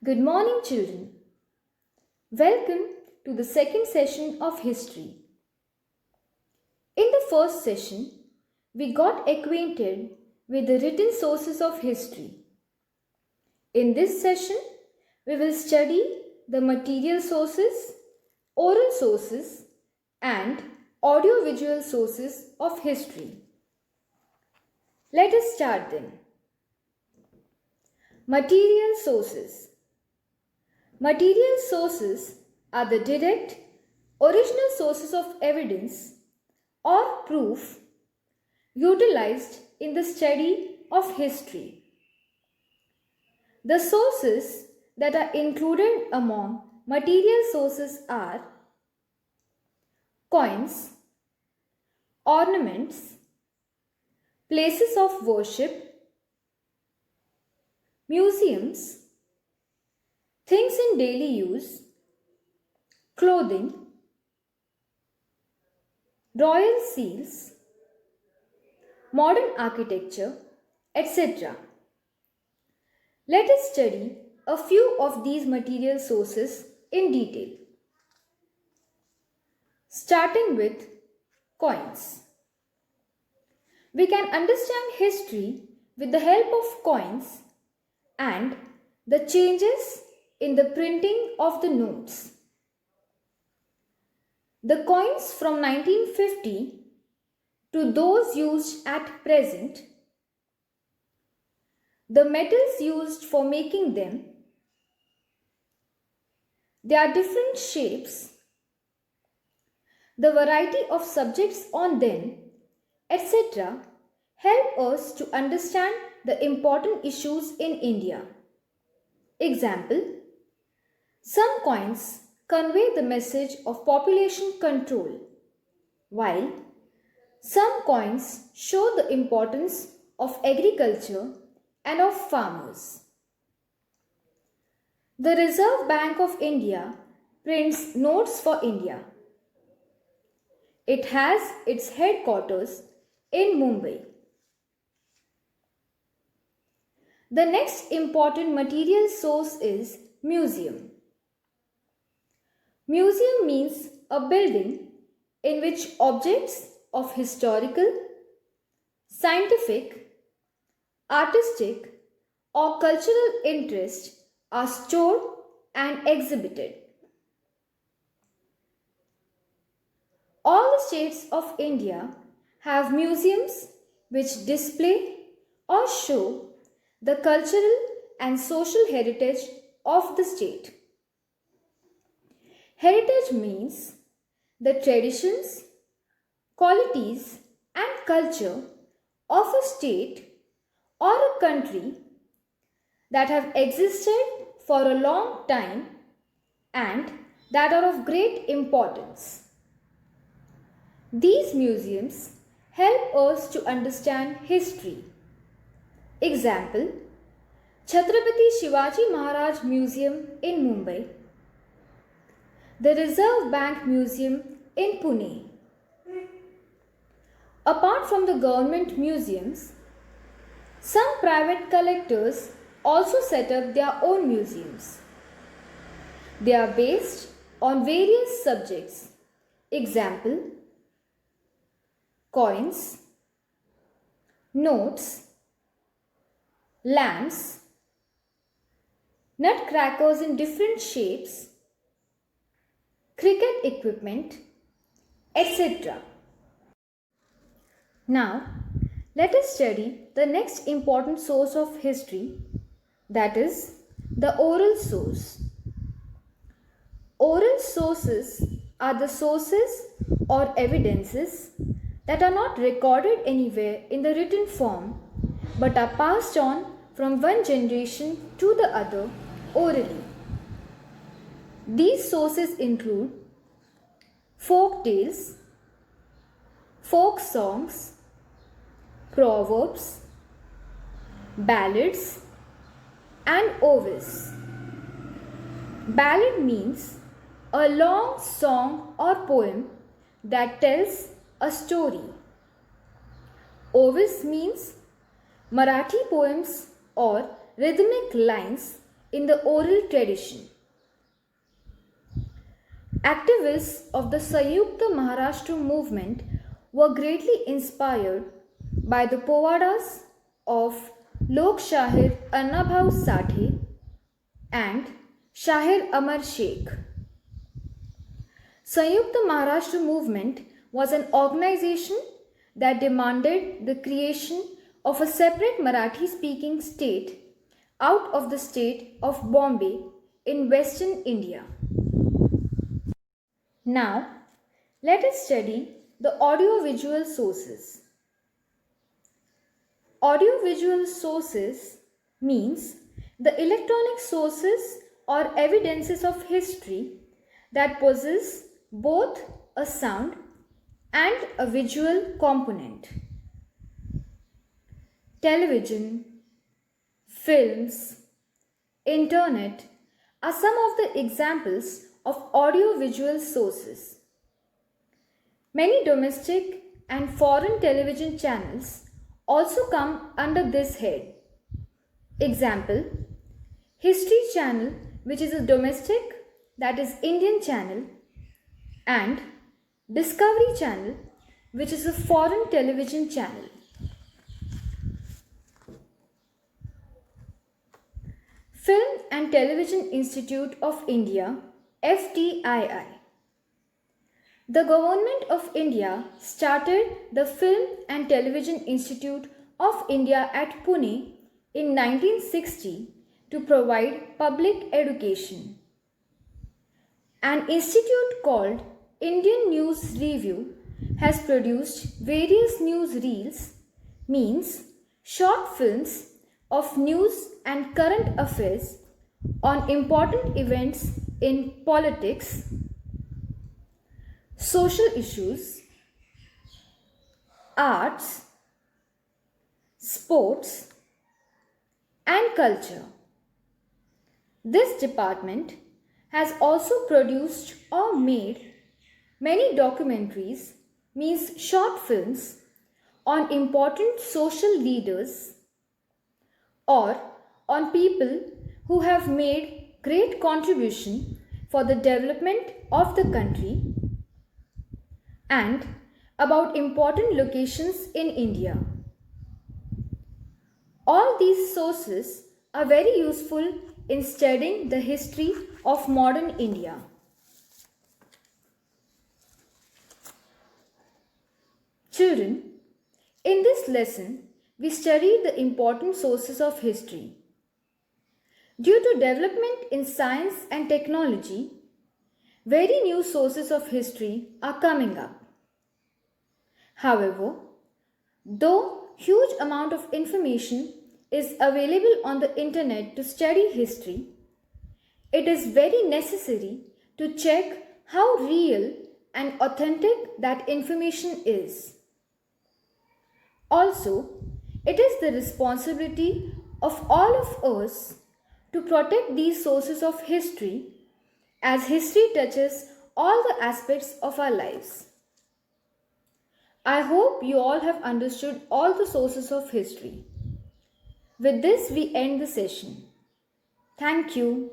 Good morning, children. Welcome to the second session of history. In the first session, we got acquainted with the written sources of history. In this session, we will study the material sources, oral sources, and audiovisual sources of history. Let us start then. Material sources. Material sources are the direct, original sources of evidence or proof utilized in the study of history. The sources that are included among material sources are coins, ornaments, places of worship, museums, things in daily use, clothing, royal seals, modern architecture, etc. Let us study a few of these material sources in detail. Starting with coins. We can understand history with the help of coins and the changes in the printing of the notes. The coins from 1950 to those used at present, the metals used for making them, their different shapes, the variety of subjects on them, etc., help us to understand the important issues in India. Example, some coins convey the message of population control, while some coins show the importance of agriculture and of farmers. The Reserve Bank of India prints notes for India. It has its headquarters in Mumbai. The next important material source is museum. Museum means a building in which objects of historical, scientific, artistic, or cultural interest are stored and exhibited. All the states of India have museums which display or show the cultural and social heritage of the state. Heritage means the traditions, qualities, and culture of a state or a country that have existed for a long time and that are of great importance. These museums help us to understand history. Example, Chhatrapati Shivaji Maharaj Museum in Mumbai, the Reserve Bank Museum in Pune. Apart from the government museums, some private collectors also set up their own museums. They are based on various subjects. Example, coins, notes, lamps, nutcrackers in different shapes, cricket equipment, etc. Now, let us study the next important source of history, that is, the oral source. Oral sources are the sources or evidences that are not recorded anywhere in the written form but are passed on from one generation to the other orally. These sources include folk tales, folk songs, proverbs, ballads, and odes. Ballad means a long song or poem that tells a story. Odes means Marathi poems or rhythmic lines in the oral tradition. Activists of the Sanyukta Maharashtra movement were greatly inspired by the povadas of Lok Shahir Annabhav Sathe and Shahir Amar Sheikh. Sanyukta Maharashtra movement was an organization that demanded the creation of a separate Marathi speaking state out of the state of Bombay in Western India. Now, let us study the audiovisual sources. Audiovisual sources means the electronic sources or evidences of history that possess both a sound and a visual component. Television, films, internet are some of the examples of audiovisual sources. Many domestic and foreign television channels also come under this head. Example, History Channel, which is a domestic, that is Indian channel, and Discovery Channel, which is a foreign television channel. Film and Television Institute of India, FTII. The Government of India started the Film and Television Institute of India at Pune in 1960 to provide public education. An institute called Indian News Review has produced various news reels, means short films of news and current affairs on important events in politics, social issues, arts, sports, and culture. This department has also produced or made many documentaries, means short films, on important social leaders or on people who have made great contribution for the development of the country, and about important locations in India. All these sources are very useful in studying the history of modern India. Children, in this lesson, we studied the important sources of history. Due to development in science and technology, very new sources of history are coming up. However, though huge amount of information is available on the internet to study history, it is very necessary to check how real and authentic that information is. Also, it is the responsibility of all of us to protect these sources of history, as history touches all the aspects of our lives. I hope you all have understood all the sources of history. With this, we end the session. Thank you.